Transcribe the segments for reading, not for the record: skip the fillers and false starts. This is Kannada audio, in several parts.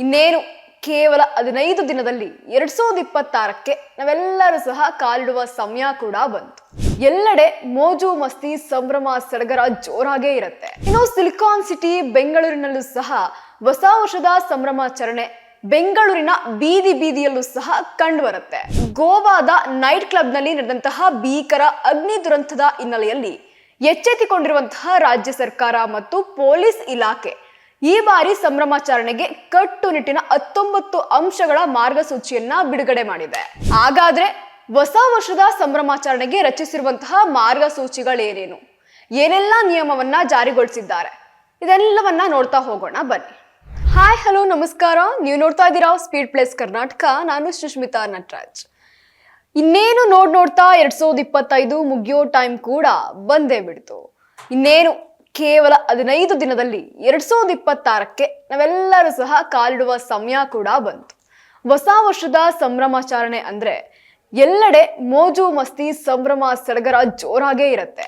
ಇನ್ನೇನು ಕೇವಲ 15 ದಿನದಲ್ಲಿ 2026ಕ್ಕೆ ನಾವೆಲ್ಲರೂ ಸಹ ಕಾಲಿಡುವ ಸಮಯ ಕೂಡ ಬಂತು. ಎಲ್ಲೆಡೆ ಮೋಜು ಮಸ್ತಿ ಸಂಭ್ರಮ ಸಡಗರ ಜೋರಾಗೇ ಇರುತ್ತೆ. ಇನ್ನು ಸಿಲಿಕಾನ್ ಸಿಟಿ ಬೆಂಗಳೂರಿನಲ್ಲೂ ಸಹ ಹೊಸ ವರ್ಷದ ಸಂಭ್ರಮಾಚರಣೆ ಬೆಂಗಳೂರಿನ ಬೀದಿ ಬೀದಿಯಲ್ಲೂ ಸಹ ಕಂಡು ಬರುತ್ತೆ. ಗೋವಾದ ನೈಟ್ ಕ್ಲಬ್ ನಲ್ಲಿ ನಡೆದಂತಹ ಭೀಕರ ಅಗ್ನಿ ದುರಂತದ ಹಿನ್ನೆಲೆಯಲ್ಲಿ ಎಚ್ಚೆತ್ತುಕೊಂಡಿರುವಂತಹ ರಾಜ್ಯ ಸರ್ಕಾರ ಮತ್ತು ಪೊಲೀಸ್ ಇಲಾಖೆ ಈ ಬಾರಿ ಸಂಭ್ರಮಾಚರಣೆಗೆ ಕಟ್ಟುನಿಟ್ಟಿನ 19 ಅಂಶಗಳ ಮಾರ್ಗಸೂಚಿಯನ್ನ ಬಿಡುಗಡೆ ಮಾಡಿದೆ. ಹಾಗಾದ್ರೆ ಹೊಸ ವರ್ಷದ ಸಂಭ್ರಮಾಚರಣೆಗೆ ರಚಿಸಿರುವಂತಹ ಮಾರ್ಗಸೂಚಿಗಳೇನೇನು, ಏನೆಲ್ಲ ನಿಯಮವನ್ನ ಜಾರಿಗೊಳಿಸಿದ್ದಾರೆ, ಇದೆಲ್ಲವನ್ನ ನೋಡ್ತಾ ಹೋಗೋಣ ಬನ್ನಿ. ಹಾಯ್ ಹಲೋ ನಮಸ್ಕಾರ, ನೀವು ನೋಡ್ತಾ ಇದ್ದೀರಾ ಸ್ಪೀಡ್ ಪ್ಲೇಸ್ ಕರ್ನಾಟಕ. ನಾನು ಸುಷ್ಮಿತಾ ನಟರಾಜ್. ಇನ್ನೇನು ನೋಡ್ತಾ 2025 ಮುಗಿಯೋ ಟೈಮ್ ಕೂಡ ಬಂದೇ ಬಿಡ್ತು. ಇನ್ನೇನು ಕೇವಲ 15 ದಿನದಲ್ಲಿ 2026ಕ್ಕೆ ನಾವೆಲ್ಲರೂ ಸಹ ಕಾಲಿಡುವ ಸಮಯ ಕೂಡ ಬಂತು. ಹೊಸ ವರ್ಷದ ಸಂಭ್ರಮಾಚರಣೆ ಅಂದ್ರೆ ಎಲ್ಲೆಡೆ ಮೋಜು ಮಸ್ತಿ ಸಂಭ್ರಮ ಸಡಗರ ಜೋರಾಗೇ ಇರುತ್ತೆ.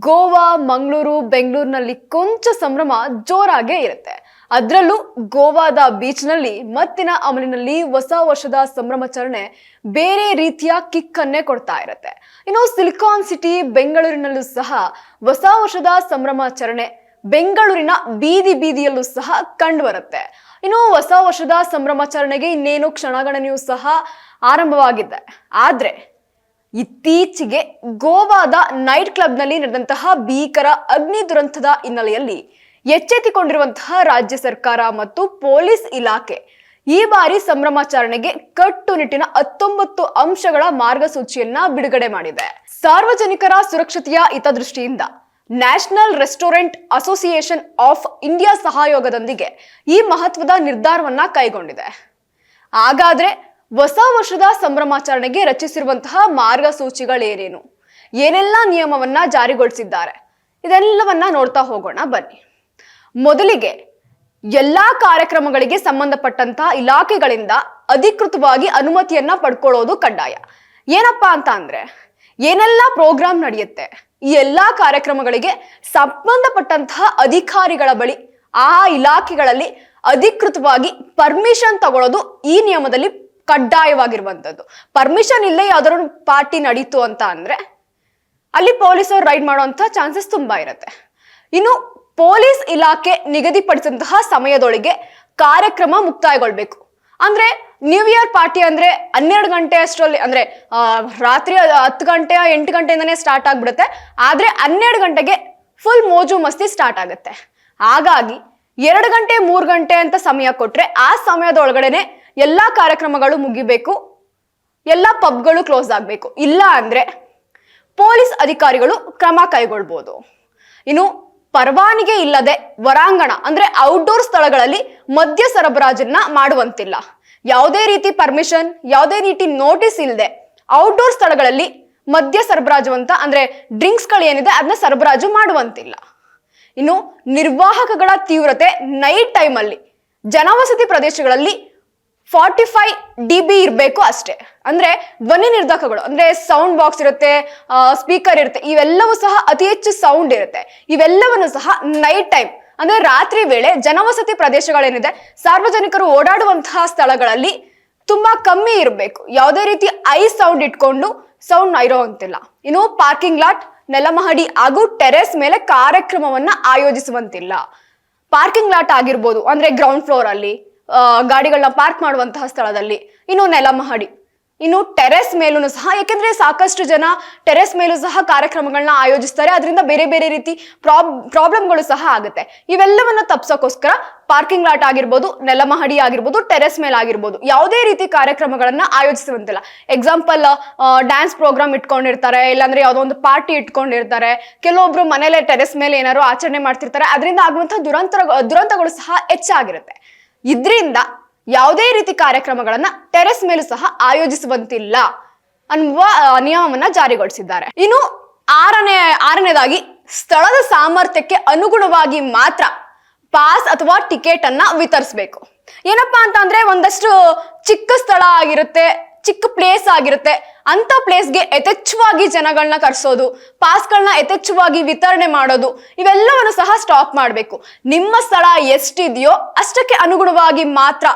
ಗೋವಾ, ಮಂಗಳೂರು, ಬೆಂಗಳೂರಿನಲ್ಲಿ ಕೊಂಚ ಸಂಭ್ರಮ ಜೋರಾಗೇ ಇರುತ್ತೆ. ಅದರಲ್ಲೂ ಗೋವಾದ ಬೀಚ್ನಲ್ಲಿ ಮತ್ತಿನ ಅಮಲಿನಲ್ಲಿ ಹೊಸ ವರ್ಷದ ಸಂಭ್ರಮಾಚರಣೆ ಬೇರೆ ರೀತಿಯ ಕಿಕ್ಕನ್ನೇ ಕೊಡ್ತಾ ಇರುತ್ತೆ. ಇನ್ನು ಸಿಲಿಕಾನ್ ಸಿಟಿ ಬೆಂಗಳೂರಿನಲ್ಲೂ ಸಹ ಹೊಸ ವರ್ಷದ ಸಂಭ್ರಮಾಚರಣೆ ಬೆಂಗಳೂರಿನ ಬೀದಿ ಬೀದಿಯಲ್ಲೂ ಸಹ ಕಂಡು ಬರುತ್ತೆ. ಇನ್ನು ಹೊಸ ವರ್ಷದ ಸಂಭ್ರಮಾಚರಣೆಗೆ ಇನ್ನೇನು ಕ್ಷಣಗಣನೆಯೂ ಸಹ ಆರಂಭವಾಗಿದೆ. ಆದ್ರೆ ಇತ್ತೀಚೆಗೆ ಗೋವಾದ ನೈಟ್ ಕ್ಲಬ್ ನಲ್ಲಿ ನಡೆದಂತಹ ಭೀಕರ ಅಗ್ನಿ ದುರಂತದ ಹಿನ್ನೆಲೆಯಲ್ಲಿ ಎಚ್ಚೆತ್ತುಕೊಂಡಿರುವಂತಹ ರಾಜ್ಯ ಸರ್ಕಾರ ಮತ್ತು ಪೊಲೀಸ್ ಇಲಾಖೆ ಈ ಬಾರಿ ಸಂಭ್ರಮಾಚರಣೆಗೆ ಕಟ್ಟುನಿಟ್ಟಿನ 19 ಅಂಶಗಳ ಮಾರ್ಗಸೂಚಿಯನ್ನ ಬಿಡುಗಡೆ ಮಾಡಿದೆ. ಸಾರ್ವಜನಿಕರ ಸುರಕ್ಷತೆಯ ಹಿತದೃಷ್ಟಿಯಿಂದ national restaurant association of India ಸಹಯೋಗದೊಂದಿಗೆ ಈ ಮಹತ್ವದ ನಿರ್ಧಾರವನ್ನ ಕೈಗೊಂಡಿದೆ. ಹಾಗಾದ್ರೆ ಹೊಸ ವರ್ಷದ ಸಂಭ್ರಮಾಚರಣೆಗೆ ರಚಿಸಿರುವಂತಹ ಮಾರ್ಗಸೂಚಿಗಳೇನೇನು, ಏನೆಲ್ಲ ನಿಯಮವನ್ನ ಜಾರಿಗೊಳಿಸಿದ್ದಾರೆ, ಇದೆಲ್ಲವನ್ನ ನೋಡ್ತಾ ಹೋಗೋಣ ಬನ್ನಿ. ಮೊದಲಿಗೆ ಎಲ್ಲಾ ಕಾರ್ಯಕ್ರಮಗಳಿಗೆ ಸಂಬಂಧಪಟ್ಟಂತಹ ಇಲಾಖೆಗಳಿಂದ ಅಧಿಕೃತವಾಗಿ ಅನುಮತಿಯನ್ನ ಪಡ್ಕೊಳ್ಳೋದು ಕಡ್ಡಾಯ. ಏನಪ್ಪಾ ಅಂತ ಅಂದ್ರೆ ಏನೆಲ್ಲ ಪ್ರೋಗ್ರಾಮ್ ನಡೆಯುತ್ತೆ ಈ ಎಲ್ಲಾ ಕಾರ್ಯಕ್ರಮಗಳಿಗೆ ಸಂಬಂಧಪಟ್ಟಂತಹ ಅಧಿಕಾರಿಗಳ ಬಳಿ ಆ ಇಲಾಖೆಗಳಲ್ಲಿ ಅಧಿಕೃತವಾಗಿ ಪರ್ಮಿಷನ್ ತಗೊಳ್ಳೋದು ಈ ನಿಯಮದಲ್ಲಿ ಕಡ್ಡಾಯವಾಗಿರುವಂತದ್ದು. ಪರ್ಮಿಷನ್ ಇಲ್ಲೇ ಯಾವ್ದಾದ್ರು ಪಾರ್ಟಿ ನಡೀತು ಅಂತ ಅಂದ್ರೆ ಅಲ್ಲಿ ಪೊಲೀಸರು ರೈಡ್ ಮಾಡುವಂತ ಚಾನ್ಸಸ್ ತುಂಬಾ ಇರುತ್ತೆ. ಇನ್ನು ಪೊಲೀಸ್ ಇಲಾಖೆ ನಿಗದಿಪಡಿಸಿದಂತಹ ಸಮಯದೊಳಗೆ ಕಾರ್ಯಕ್ರಮ ಮುಕ್ತಾಯಗೊಳ್ಬೇಕು. ಅಂದ್ರೆ ನ್ಯೂ ಇಯರ್ ಪಾರ್ಟಿ ಅಂದ್ರೆ 12 ಗಂಟೆ ಅಷ್ಟರಲ್ಲಿ, ಅಂದ್ರೆ ರಾತ್ರಿ 10 ಗಂಟೆ 8 ಗಂಟೆಯಿಂದನೇ ಸ್ಟಾರ್ಟ್ ಆಗ್ಬಿಡುತ್ತೆ. ಆದ್ರೆ 12 ಗಂಟೆಗೆ ಫುಲ್ ಮೋಜು ಮಸ್ತಿ ಸ್ಟಾರ್ಟ್ ಆಗುತ್ತೆ. ಹಾಗಾಗಿ 2 ಗಂಟೆ 3 ಗಂಟೆ ಅಂತ ಸಮಯ ಕೊಟ್ರೆ ಆ ಸಮಯದೊಳಗಡೆನೆ ಎಲ್ಲಾ ಕಾರ್ಯಕ್ರಮಗಳು ಮುಗಿಬೇಕು, ಎಲ್ಲಾ ಪಬ್ಗಳು ಕ್ಲೋಸ್ ಆಗ್ಬೇಕು. ಇಲ್ಲ ಅಂದ್ರೆ ಪೊಲೀಸ್ ಅಧಿಕಾರಿಗಳು ಕ್ರಮ ಕೈಗೊಳ್ಬಹುದು. ಇನ್ನು ಪರವಾನಗಿ ಇಲ್ಲದೆ ಹೊರಾಂಗಣ ಅಂದ್ರೆ ಔಟ್ಡೋರ್ ಸ್ಥಳಗಳಲ್ಲಿ ಮದ್ಯ ಸರಬರಾಜನ್ನ ಮಾಡುವಂತಿಲ್ಲ. ಯಾವುದೇ ರೀತಿ ಪರ್ಮಿಷನ್, ಯಾವುದೇ ರೀತಿ ನೋಟಿಸ್ ಇಲ್ಲದೆ ಔಟ್ಡೋರ್ ಸ್ಥಳಗಳಲ್ಲಿ ಮದ್ಯ ಸರಬರಾಜು ಅಂತ ಅಂದ್ರೆ ಡ್ರಿಂಕ್ಸ್ ಗಳು ಏನಿದೆ ಅದನ್ನ ಸರಬರಾಜು ಮಾಡುವಂತಿಲ್ಲ. ಇನ್ನು ನಿರ್ವಾಹಕಗಳ ತೀವ್ರತೆ ನೈಟ್ ಟೈಮ್ ಅಲ್ಲಿ ಜನವಸತಿ ಪ್ರದೇಶಗಳಲ್ಲಿ 45 dB ಇರಬೇಕು ಅಷ್ಟೇ. ಅಂದ್ರೆ ಧ್ವನಿ ನಿರ್ಧಾಕಗಳು ಅಂದ್ರೆ ಸೌಂಡ್ ಬಾಕ್ಸ್ ಇರುತ್ತೆ, ಸ್ಪೀಕರ್ ಇರುತ್ತೆ, ಇವೆಲ್ಲವೂ ಸಹ ಅತಿ ಹೆಚ್ಚು ಸೌಂಡ್ ಇರುತ್ತೆ. ಇವೆಲ್ಲವನ್ನು ಸಹ ನೈಟ್ ಟೈಮ್ ಅಂದ್ರೆ ರಾತ್ರಿ ವೇಳೆ ಜನವಸತಿ ಪ್ರದೇಶಗಳೇನಿದೆ ಸಾರ್ವಜನಿಕರು ಓಡಾಡುವಂತಹ ಸ್ಥಳಗಳಲ್ಲಿ ತುಂಬಾ ಕಮ್ಮಿ ಇರಬೇಕು. ಯಾವುದೇ ರೀತಿ ಸೌಂಡ್ ಇಟ್ಕೊಂಡು ಸೌಂಡ್ ಇರೋವಂತಿಲ್ಲ. ಇನ್ನು ಪಾರ್ಕಿಂಗ್ ಲಾಟ್, ನೆಲಮಹಡಿ ಹಾಗೂ ಟೆರೆಸ್ ಮೇಲೆ ಕಾರ್ಯಕ್ರಮವನ್ನ ಆಯೋಜಿಸುವಂತಿಲ್ಲ. ಪಾರ್ಕಿಂಗ್ ಲಾಟ್ ಆಗಿರ್ಬೋದು ಅಂದ್ರೆ ಗ್ರೌಂಡ್ ಫ್ಲೋರ್ ಅಲ್ಲಿ ಗಾಡಿಗಳನ್ನ ಪಾರ್ಕ್ ಮಾಡುವಂತಹ ಸ್ಥಳದಲ್ಲಿ, ಇನ್ನು ನೆಲಮಹಡಿ, ಇನ್ನು ಟೆರೆಸ್ ಮೇಲೂ ಸಹ, ಯಾಕೆಂದ್ರೆ ಸಾಕಷ್ಟು ಜನ ಟೆರೆಸ್ ಮೇಲೂ ಸಹ ಕಾರ್ಯಕ್ರಮಗಳನ್ನ ಆಯೋಜಿಸ್ತಾರೆ. ಅದರಿಂದ ಬೇರೆ ಬೇರೆ ರೀತಿ ಪ್ರಾಬ್ಲಮ್ಗಳು ಸಹ ಆಗುತ್ತೆ. ಇವೆಲ್ಲವನ್ನ ತಪ್ಸೋಕೋಸ್ಕರ ಪಾರ್ಕಿಂಗ್ ಲಾಟ್ ಆಗಿರ್ಬೋದು, ನೆಲಮಹಡಿ ಆಗಿರ್ಬೋದು, ಟೆರೆಸ್ ಮೇಲೆ ಆಗಿರ್ಬೋದು ಯಾವುದೇ ರೀತಿ ಕಾರ್ಯಕ್ರಮಗಳನ್ನ ಆಯೋಜಿಸುವಂತಿಲ್ಲ. ಎಕ್ಸಾಂಪಲ್ ಡ್ಯಾನ್ಸ್ ಪ್ರೋಗ್ರಾಮ್ ಇಟ್ಕೊಂಡಿರ್ತಾರೆ, ಇಲ್ಲಾಂದ್ರೆ ಯಾವುದೋ ಒಂದು ಪಾರ್ಟಿ ಇಟ್ಕೊಂಡಿರ್ತಾರೆ, ಕೆಲವೊಬ್ರು ಮನೇಲೆ ಟೆರೆಸ್ ಮೇಲೆ ಏನಾದ್ರು ಆಚರಣೆ ಮಾಡ್ತಿರ್ತಾರೆ. ಅದರಿಂದ ಆಗುವಂತಹ ದುರಂತಗಳು ಸಹ ಹೆಚ್ಚಾಗಿರುತ್ತೆ. ಇದರಿಂದ ಯಾವುದೇ ರೀತಿ ಕಾರ್ಯಕ್ರಮಗಳನ್ನ ಟೆರೆಸ್ ಮೇಲೂ ಸಹ ಆಯೋಜಿಸುವಂತಿಲ್ಲ ಅನ್ನುವ ನಿಯಮವನ್ನ ಜಾರಿಗೊಳಿಸಿದ್ದಾರೆ. ಇನ್ನು ಆರನೇದಾಗಿ ಸ್ಥಳದ ಸಾಮರ್ಥ್ಯಕ್ಕೆ ಅನುಗುಣವಾಗಿ ಮಾತ್ರ ಪಾಸ್ ಅಥವಾ ಟಿಕೆಟ್ ಅನ್ನ ವಿತರಿಸಬೇಕು. ಏನಪ್ಪಾ ಅಂತ ಅಂದ್ರೆ ಒಂದಷ್ಟು ಚಿಕ್ಕ ಸ್ಥಳ ಆಗಿರುತ್ತೆ, ಚಿಕ್ಕ ಪ್ಲೇಸ್ ಆಗಿರುತ್ತೆ, ಅಂತ ಪ್ಲೇಸ್ಗೆ ಯಥೇಚ್ಛವಾಗಿ ಜನಗಳನ್ನ ಕರೆಸೋದು, ಪಾಸ್ಗಳನ್ನ ಯಥೇಚ್ಛವಾಗಿ ವಿತರಣೆ ಮಾಡೋದು, ಇವೆಲ್ಲವನ್ನು ಸಹ ಸ್ಟಾಪ್ ಮಾಡಬೇಕು. ನಿಮ್ಮ ಸ್ಥಳ ಎಷ್ಟಿದೆಯೋ ಅಷ್ಟಕ್ಕೆ ಅನುಗುಣವಾಗಿ ಮಾತ್ರ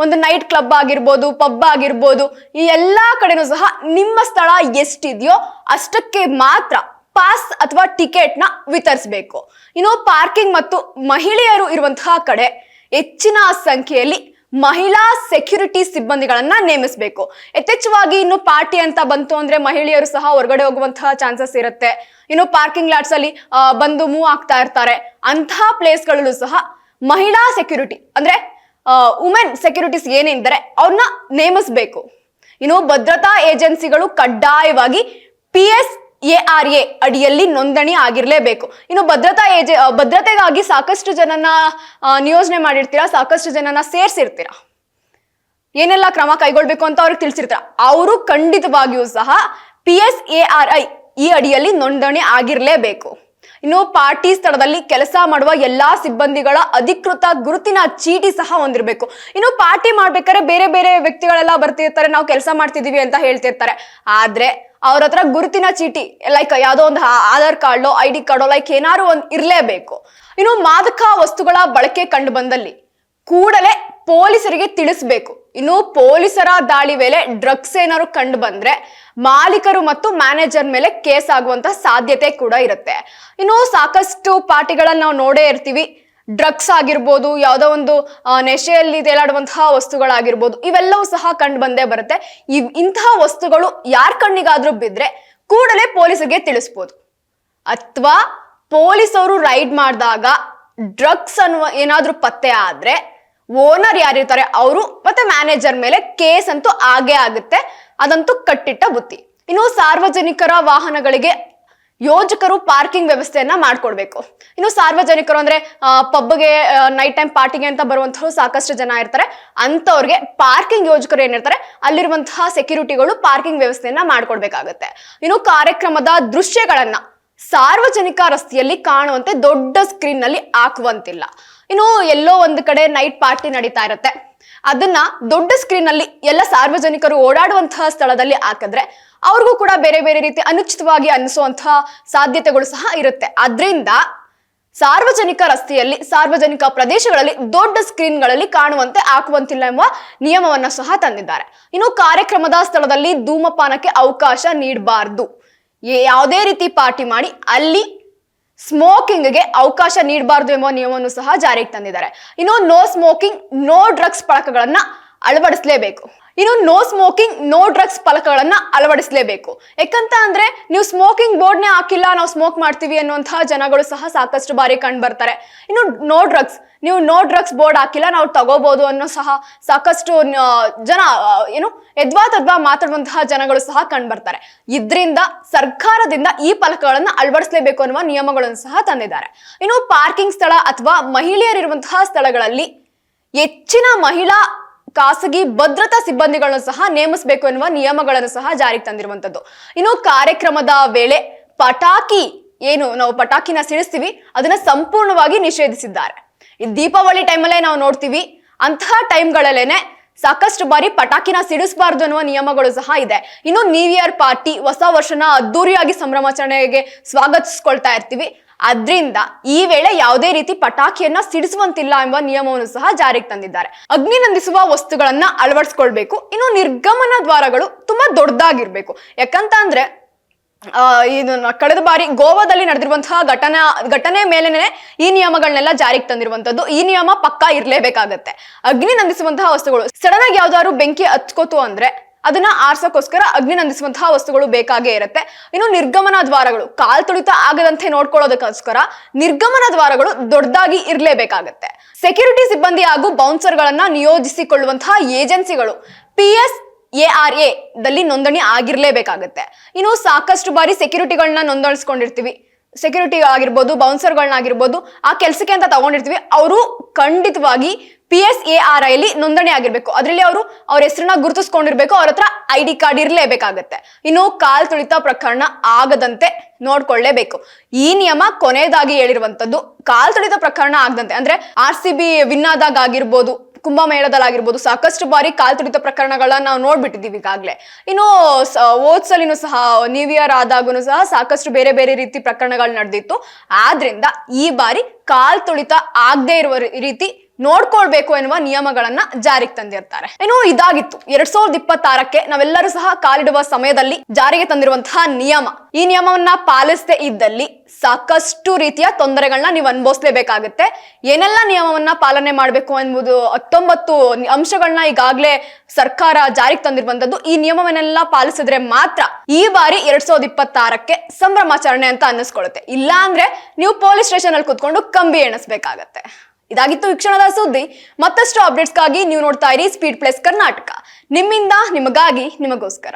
ಒಂದು ನೈಟ್ ಕ್ಲಬ್ ಆಗಿರ್ಬೋದು, ಪಬ್ ಆಗಿರ್ಬೋದು, ಈ ಎಲ್ಲಾ ಕಡೆನೂ ಸಹ ನಿಮ್ಮ ಸ್ಥಳ ಎಷ್ಟಿದೆಯೋ ಅಷ್ಟಕ್ಕೆ ಮಾತ್ರ ಪಾಸ್ ಅಥವಾ ಟಿಕೆಟ್ ನ ವಿತರಿಸಬೇಕು. ಇನ್ನು ಪಾರ್ಕಿಂಗ್ ಮತ್ತು ಮಹಿಳೆಯರು ಇರುವಂತಹ ಕಡೆ ಹೆಚ್ಚಿನ ಸಂಖ್ಯೆಯಲ್ಲಿ ಮಹಿಳಾ ಸೆಕ್ಯೂರಿಟಿ ಸಿಬ್ಬಂದಿಗಳನ್ನ ನೇಮಿಸಬೇಕು. ಯಥೇಚ್ಛವಾಗಿ ಇನ್ನು ಪಾರ್ಟಿ ಅಂತ ಬಂತು ಅಂದ್ರೆ ಮಹಿಳೆಯರು ಸಹ ಹೊರಗಡೆ ಹೋಗುವಂತಹ ಚಾನ್ಸಸ್ ಇರುತ್ತೆ. ಇನ್ನು ಪಾರ್ಕಿಂಗ್ ಲಾಟ್ಸ್ ಅಲ್ಲಿ ಬಂದು ಮೂವ್ ಆಗ್ತಾ ಇರ್ತಾರೆ. ಅಂತಹ ಪ್ಲೇಸ್ಗಳಲ್ಲೂ ಸಹ ಮಹಿಳಾ ಸೆಕ್ಯೂರಿಟಿ ಅಂದ್ರೆ ವುಮೆನ್ ಸೆಕ್ಯೂರಿಟೀಸ್ ಏನಿದ್ದಾರೆ ಅವ್ರನ್ನ ನೇಮಿಸಬೇಕು. ಇನ್ನು ಭದ್ರತಾ ಏಜೆನ್ಸಿಗಳು ಕಡ್ಡಾಯವಾಗಿ PSARA ಅಡಿಯಲ್ಲಿ ನೋಂದಣಿ ಆಗಿರ್ಲೇಬೇಕು. ಇನ್ನು ಭದ್ರತೆಗಾಗಿ ಸಾಕಷ್ಟು ಜನನ ನಿಯೋಜನೆ ಮಾಡಿರ್ತೀರಾ, ಸಾಕಷ್ಟು ಜನನ ಸೇರ್ಸಿರ್ತೀರಾ, ಏನೆಲ್ಲ ಕ್ರಮ ಕೈಗೊಳ್ಬೇಕು ಅಂತ ಅವ್ರಿಗೆ ತಿಳಿಸಿರ್ತೀರ. ಅವರು ಖಂಡಿತವಾಗಿಯೂ ಸಹ PSARI ಈ ಅಡಿಯಲ್ಲಿ ನೋಂದಣಿ ಆಗಿರ್ಲೇಬೇಕು. ಇನ್ನು ಪಾರ್ಟಿ ಸ್ಥಳದಲ್ಲಿ ಕೆಲಸ ಮಾಡುವ ಎಲ್ಲಾ ಸಿಬ್ಬಂದಿಗಳ ಅಧಿಕೃತ ಗುರುತಿನ ಚೀಟಿ ಸಹ ಹೊಂದಿರಬೇಕು. ಇನ್ನು ಪಾರ್ಟಿ ಮಾಡ್ಬೇಕಾದ್ರೆ ಬೇರೆ ಬೇರೆ ವ್ಯಕ್ತಿಗಳೆಲ್ಲ ಬರ್ತಿರ್ತಾರೆ, ನಾವು ಕೆಲಸ ಮಾಡ್ತಿದೀವಿ ಅಂತ ಹೇಳ್ತಿರ್ತಾರೆ. ಆದ್ರೆ ಅವ್ರ ಹತ್ರ ಗುರುತಿನ ಚೀಟಿ ಲೈಕ್ ಯಾವುದೋ ಒಂದು ಆಧಾರ್ ಕಾರ್ಡೋ ID ಕಾರ್ಡೋ ಲೈಕ್ ಏನಾದ್ರು ಒಂದು ಇರ್ಲೇಬೇಕು. ಇನ್ನು ಮಾದಕ ವಸ್ತುಗಳ ಬಳಕೆ ಕಂಡು ಬಂದಲ್ಲಿ ಕೂಡಲೇ ಪೊಲೀಸರಿಗೆ ತಿಳಿಸ್ಬೇಕು. ಇನ್ನು ಪೊಲೀಸರ ದಾಳಿ ವೇಳೆ ಡ್ರಗ್ಸ್ ಏನಾದ್ರು ಕಂಡು ಬಂದ್ರೆ ಮಾಲೀಕರು ಮತ್ತು ಮ್ಯಾನೇಜರ್ ಮೇಲೆ ಕೇಸ್ ಆಗುವಂತ ಸಾಧ್ಯತೆ ಕೂಡ ಇರುತ್ತೆ. ಇನ್ನು ಸಾಕಷ್ಟು ಪಾರ್ಟಿಗಳನ್ನ ನಾವು ನೋಡೇ ಇರ್ತೀವಿ. ಡ್ರಗ್ಸ್ ಆಗಿರ್ಬೋದು, ಯಾವುದೋ ಒಂದು ನೆಶೆಯಲ್ಲಿ ತೇಲಾಡುವಂತಹ ವಸ್ತುಗಳಾಗಿರ್ಬೋದು, ಇವೆಲ್ಲವೂ ಸಹ ಕಂಡು ಬಂದೇ ಬರುತ್ತೆ. ಇಂತಹ ವಸ್ತುಗಳು ಯಾರ ಕಣ್ಣಿಗಾದ್ರೂ ಬಿದ್ರೆ ಕೂಡಲೇ ಪೊಲೀಸರಿಗೆ ತಿಳಿಸ್ಬೋದು. ಅಥವಾ ಪೊಲೀಸರು ರೈಡ್ ಮಾಡಿದಾಗ ಡ್ರಗ್ಸ್ ಅನ್ನುವ ಏನಾದ್ರೂ ಪತ್ತೆ ಆದ್ರೆ ಓನರ್ ಯಾರಿರ್ತಾರೆ ಅವರು ಮತ್ತೆ ಮ್ಯಾನೇಜರ್ ಮೇಲೆ ಕೇಸ್ ಅಂತೂ ಆಗೇ ಆಗುತ್ತೆ. ಅದಂತೂ ಕಟ್ಟಿಟ್ಟ ಬುತ್ತಿ. ಇನ್ನು ಸಾರ್ವಜನಿಕರ ವಾಹನಗಳಿಗೆ ಯೋಜಕರು ಪಾರ್ಕಿಂಗ್ ವ್ಯವಸ್ಥೆಯನ್ನ ಮಾಡ್ಕೊಡ್ಬೇಕು. ಇನ್ನು ಸಾರ್ವಜನಿಕರು ಅಂದ್ರೆ ಪಬ್ಗೆ ನೈಟ್ ಟೈಮ್ ಪಾರ್ಟಿಗೆ ಅಂತ ಬರುವಂತಹ ಸಾಕಷ್ಟು ಜನ ಇರ್ತಾರೆ. ಅಂತವ್ರಿಗೆ ಪಾರ್ಕಿಂಗ್ ಯೋಜಕರು ಏನಿರ್ತಾರೆ ಅಲ್ಲಿರುವಂತಹ ಸೆಕ್ಯೂರಿಟಿಗಳು ಪಾರ್ಕಿಂಗ್ ವ್ಯವಸ್ಥೆಯನ್ನ ಮಾಡ್ಕೊಡ್ಬೇಕಾಗತ್ತೆ. ಇನ್ನು ಕಾರ್ಯಕ್ರಮದ ದೃಶ್ಯಗಳನ್ನ ಸಾರ್ವಜನಿಕ ರಸ್ತೆಯಲ್ಲಿ ಕಾಣುವಂತೆ ದೊಡ್ಡ ಸ್ಕ್ರೀನ್ ನಲ್ಲಿ ಹಾಕುವಂತಿಲ್ಲ. ಇನ್ನು ಎಲ್ಲೋ ಒಂದು ಕಡೆ ನೈಟ್ ಪಾರ್ಟಿ ನಡೀತಾ ಇರುತ್ತೆ, ಅದನ್ನ ದೊಡ್ಡ ಸ್ಕ್ರೀನ್ ಅಲ್ಲಿ ಎಲ್ಲ ಸಾರ್ವಜನಿಕರು ಓಡಾಡುವಂತಹ ಸ್ಥಳದಲ್ಲಿ ಹಾಕಿದ್ರೆ ಅವ್ರಿಗೂ ಕೂಡ ಬೇರೆ ಬೇರೆ ರೀತಿ ಅನುಚಿತವಾಗಿ ಅನಿಸುವಂತಹ ಸಾಧ್ಯತೆಗಳು ಸಹ ಇರುತ್ತೆ. ಆದ್ರಿಂದ ಸಾರ್ವಜನಿಕ ರಸ್ತೆಯಲ್ಲಿ, ಸಾರ್ವಜನಿಕ ಪ್ರದೇಶಗಳಲ್ಲಿ ದೊಡ್ಡ ಸ್ಕ್ರೀನ್ಗಳಲ್ಲಿ ಕಾಣುವಂತೆ ಹಾಕುವಂತಿಲ್ಲ ಎಂಬ ನಿಯಮವನ್ನ ಸಹ ತಂದಿದ್ದಾರೆ. ಇನ್ನು ಕಾರ್ಯಕ್ರಮದ ಸ್ಥಳದಲ್ಲಿ ಧೂಮಪಾನಕ್ಕೆ ಅವಕಾಶ ನೀಡಬಾರ್ದು. ಯಾವುದೇ ರೀತಿ ಪಾರ್ಟಿ ಮಾಡಿ ಅಲ್ಲಿ ಸ್ಮೋಕಿಂಗ್ಗೆ ಅವಕಾಶ ನೀಡಬಾರ್ದು ಎಂಬ ನಿಯಮವನ್ನು ಸಹ ಜಾರಿಗೆ ತಂದಿದ್ದಾರೆ. ಇನ್ನು ನೋ ಸ್ಮೋಕಿಂಗ್ ನೋ ಡ್ರಗ್ಸ್ ಫಲಕಗಳನ್ನ ಅಳವಡಿಸಲೇಬೇಕು. ಇನ್ನು ನೋ ಸ್ಮೋಕಿಂಗ್ ನೋ ಡ್ರಗ್ಸ್ ಫಲಕಗಳನ್ನ ಅಳವಡಿಸಲೇಬೇಕು. ಯಾಕಂತ ಅಂದ್ರೆ ನೀವು ಸ್ಮೋಕಿಂಗ್ ಬೋರ್ಡ್ನೇ ಹಾಕಿಲ್ಲ, ನಾವು ಸ್ಮೋಕ್ ಮಾಡ್ತೀವಿ ಅನ್ನುವಂತಹ ಜನಗಳು ಸಹ ಸಾಕಷ್ಟು ಬಾರಿ ಕಂಡು ಬರ್ತಾರೆ. ಇನ್ನು ನೋ ಡ್ರಗ್ಸ್, ನೀವು ನೋ ಡ್ರಗ್ಸ್ ಬೋರ್ಡ್ ಹಾಕಿಲ್ಲ ನಾವು ತಗೋಬಹುದು ಅನ್ನೋ ಸಹ ಸಾಕಷ್ಟು ಜನ ತದ್ವಾ ಮಾತಾಡುವಂತಹ ಜನಗಳು ಸಹ ಕಂಡು ಬರ್ತಾರೆ. ಇದ್ರಿಂದ ಸರ್ಕಾರದಿಂದ ಈ ಫಲಕಗಳನ್ನ ಅಳವಡಿಸಲೇಬೇಕು ಅನ್ನುವ ನಿಯಮಗಳನ್ನು ಸಹ ತಂದಿದ್ದಾರೆ. ಇನ್ನು ಪಾರ್ಕಿಂಗ್ ಸ್ಥಳ ಅಥವಾ ಮಹಿಳೆಯರಿರುವಂತಹ ಸ್ಥಳಗಳಲ್ಲಿ ಹೆಚ್ಚಿನ ಮಹಿಳಾ ಖಾಸಗಿ ಭದ್ರತಾ ಸಿಬ್ಬಂದಿಗಳನ್ನು ಸಹ ನೇಮಿಸಬೇಕು ಎನ್ನುವ ನಿಯಮಗಳನ್ನು ಸಹ ಜಾರಿಗೆ ತಂದಿರುವಂತದ್ದು. ಇನ್ನು ಕಾರ್ಯಕ್ರಮದ ವೇಳೆ ಪಟಾಕಿ ನಾವು ಪಟಾಕಿನ ಸಿಡಿಸ್ತೀವಿ ಅದನ್ನ ಸಂಪೂರ್ಣವಾಗಿ ನಿಷೇಧಿಸಿದ್ದಾರೆ. ಈ ದೀಪಾವಳಿ ಟೈಮಲ್ಲೇ ನಾವು ನೋಡ್ತೀವಿ, ಅಂತಹ ಟೈಮ್ಗಳಲ್ಲೇನೆ ಸಾಕಷ್ಟು ಬಾರಿ ಪಟಾಕಿನ ಸಿಡಿಸಬಾರ್ದು ಅನ್ನುವ ನಿಯಮಗಳು ಸಹ ಇದೆ. ಇನ್ನು ನ್ಯೂ ಇಯರ್ ಪಾರ್ಟಿ, ಹೊಸ ವರ್ಷನ ಅದ್ದೂರಿಯಾಗಿ ಸಂಭ್ರಮಾಚರಣೆಗೆ ಸ್ವಾಗತಿಸ್ಕೊಳ್ತಾ ಇರ್ತೀವಿ. ಅದ್ರಿಂದ ಈ ವೇಳೆ ಯಾವುದೇ ರೀತಿ ಪಟಾಕಿಯನ್ನ ಸಿಡಿಸುವಂತಿಲ್ಲ ಎಂಬ ನಿಯಮವನ್ನು ಸಹ ಜಾರಿಗೆ ತಂದಿದ್ದಾರೆ. ಅಗ್ನಿ ನಂದಿಸುವ ವಸ್ತುಗಳನ್ನ ಅಳವಡಿಸ್ಕೊಳ್ಬೇಕು. ಇನ್ನು ನಿರ್ಗಮನ ದ್ವಾರಗಳು ತುಂಬಾ ದೊಡ್ಡದಾಗಿರ್ಬೇಕು. ಯಾಕಂತ ಅಂದ್ರೆ ಕಳೆದ ಬಾರಿ ಗೋವಾದಲ್ಲಿ ನಡೆದಿರುವಂತಹ ಘಟನೆ ಮೇಲೆನೆ ಈ ನಿಯಮಗಳನ್ನೆಲ್ಲ ಜಾರಿಗೆ ತಂದಿರುವಂತದ್ದು. ಈ ನಿಯಮ ಪಕ್ಕಾ ಇರ್ಲೇಬೇಕಾಗತ್ತೆ. ಅಗ್ನಿ ನಂದಿಸುವಂತಹ ವಸ್ತುಗಳು ಸಡನ್ ಆಗಿ ಯಾವ್ದಾದ್ರು ಬೆಂಕಿ ಹಚ್ಕೋತು ಅಂದ್ರೆ ಅದನ್ನ ಆರ್ಸೋಕ್ಕೋಸ್ಕರ ಅಗ್ನಿ ನಂದಿಸುವಂತಹ ವಸ್ತುಗಳು ಬೇಕಾಗೇ ಇರುತ್ತೆ. ಇನ್ನು ನಿರ್ಗಮನ ದ್ವಾರಗಳು ಕಾಲ್ ತುಳಿತ ಆಗದಂತೆ ನೋಡ್ಕೊಳ್ಳೋದಕ್ಕೋಸ್ಕರ ನಿರ್ಗಮನ ದ್ವಾರಗಳು ದೊಡ್ಡದಾಗಿ ಇರ್ಲೇಬೇಕಾಗತ್ತೆ. ಸೆಕ್ಯೂರಿಟಿ ಸಿಬ್ಬಂದಿ ಹಾಗೂ ಬೌನ್ಸರ್ ಗಳನ್ನ ನಿಯೋಜಿಸಿಕೊಳ್ಳುವಂತಹ ಏಜೆನ್ಸಿಗಳು PSARA ದಲ್ಲಿ ನೋಂದಣಿ ಆಗಿರ್ಲೇಬೇಕಾಗತ್ತೆ. ಇನ್ನು ಸಾಕಷ್ಟು ಬಾರಿ ಸೆಕ್ಯೂರಿಟಿಗಳನ್ನ ನೋಂದಾಯಿಸ್ಕೊಂಡಿರ್ತೀವಿ, ಸೆಕ್ಯೂರಿಟಿ ಆಗಿರ್ಬೋದು, ಬೌನ್ಸರ್ಗಳನ್ನಾಗಿರ್ಬೋದು, ಆ ಕೆಲಸಕ್ಕೆ ಅಂತ ತಗೊಂಡಿರ್ತೀವಿ. ಅವರು ಖಂಡಿತವಾಗಿ PSARI ಅಲ್ಲಿ ನೋಂದಣಿ ಆಗಿರ್ಬೇಕು. ಅದರಲ್ಲಿ ಅವ್ರ ಹೆಸರನ್ನ ಗುರುತಿಸ್ಕೊಂಡಿರ್ಬೇಕು, ಅವ್ರ ಹತ್ರ ID ಕಾರ್ಡ್ ಇರ್ಲೇಬೇಕಾಗತ್ತೆ. ಇನ್ನು ಕಾಲ್ ತುಳಿತ ಪ್ರಕರಣ ಆಗದಂತೆ ನೋಡ್ಕೊಳ್ಳೇಬೇಕು. ಈ ನಿಯಮ ಕೊನೆಯದಾಗಿ ಹೇಳಿರುವಂತದ್ದು. ಕಾಲ್ ತುಳಿತ ಪ್ರಕರಣ ಆಗದಂತೆ ಅಂದ್ರೆ RCB ವಿನ್ ಆದಾಗ ಆಗಿರ್ಬೋದು, ಕುಂಭಮೇಳದಲ್ಲಾಗಿರ್ಬೋದು ಸಾಕಷ್ಟು ಬಾರಿ ಕಾಲ್ ತುಳಿತ ಪ್ರಕರಣಗಳನ್ನ ನಾವು ನೋಡ್ಬಿಟ್ಟಿದೀವಿ ಈಗಾಗ್ಲೇ. ಇನ್ನು ಓದ್ಸಲಿನೂ ಸಹ ನ್ಯೂ ಇಯರ್ ಆದಾಗೂ ಸಹ ಸಾಕಷ್ಟು ಬೇರೆ ಬೇರೆ ರೀತಿ ಪ್ರಕರಣಗಳು ನಡೆದಿತ್ತು. ಆದ್ರಿಂದ ಈ ಬಾರಿ ಕಾಲ್ ತುಳಿತ ಆಗದೆ ಇರುವ ರೀತಿ ನೋಡ್ಕೊಳ್ಬೇಕು ಎನ್ನುವ ನಿಯಮಗಳನ್ನ ಜಾರಿಗೆ ತಂದಿರ್ತಾರೆ. ಇನ್ನು ಇದಾಗಿತ್ತು 2026ಕ್ಕೆ ನಾವೆಲ್ಲರೂ ಸಹ ಕಾಲಿಡುವ ಸಮಯದಲ್ಲಿ ಜಾರಿಗೆ ತಂದಿರುವಂತಹ ನಿಯಮ. ಈ ನಿಯಮವನ್ನ ಪಾಲಿಸದೇ ಇದ್ದಲ್ಲಿ ಸಾಕಷ್ಟು ರೀತಿಯ ತೊಂದರೆಗಳನ್ನ ನೀವು ಅನುಭವಿಸಲೇಬೇಕಾಗುತ್ತೆ. ಏನೆಲ್ಲ ನಿಯಮವನ್ನ ಪಾಲನೆ ಮಾಡಬೇಕು ಎಂಬುದು 19 ಅಂಶಗಳನ್ನ ಈಗಾಗಲೇ ಸರ್ಕಾರ ಜಾರಿಗೆ ತಂದಿರುವಂತದ್ದು. ಈ ನಿಯಮವನ್ನೆಲ್ಲ ಪಾಲಿಸಿದ್ರೆ ಮಾತ್ರ ಈ ಬಾರಿ 2026ಕ್ಕೆ ಸಂಭ್ರಮಾಚರಣೆ ಅಂತ ಅನ್ನಿಸ್ಕೊಳ್ಳುತ್ತೆ. ಇಲ್ಲ ಅಂದ್ರೆ ನೀವು ಪೊಲೀಸ್ ಸ್ಟೇಷನ್ ಅಲ್ಲಿ ಕುತ್ಕೊಂಡು ಕಂಬಿ ಎಣಿಸ್ಬೇಕಾಗತ್ತೆ. ಇದಾಗಿತ್ತು ಈ ಕ್ಷಣದ ಸುದ್ದಿ. ಮತ್ತಷ್ಟು ಅಪ್ಡೇಟ್ಸ್ಗಾಗಿ ನೀವು ನೋಡ್ತಾ ಇರಿ ಸ್ಪೀಡ್ ಪ್ಲಸ್ ಕರ್ನಾಟಕ. ನಿಮ್ಮಿಂದ ನಿಮಗಾಗಿ ನಿಮಗೋಸ್ಕರ.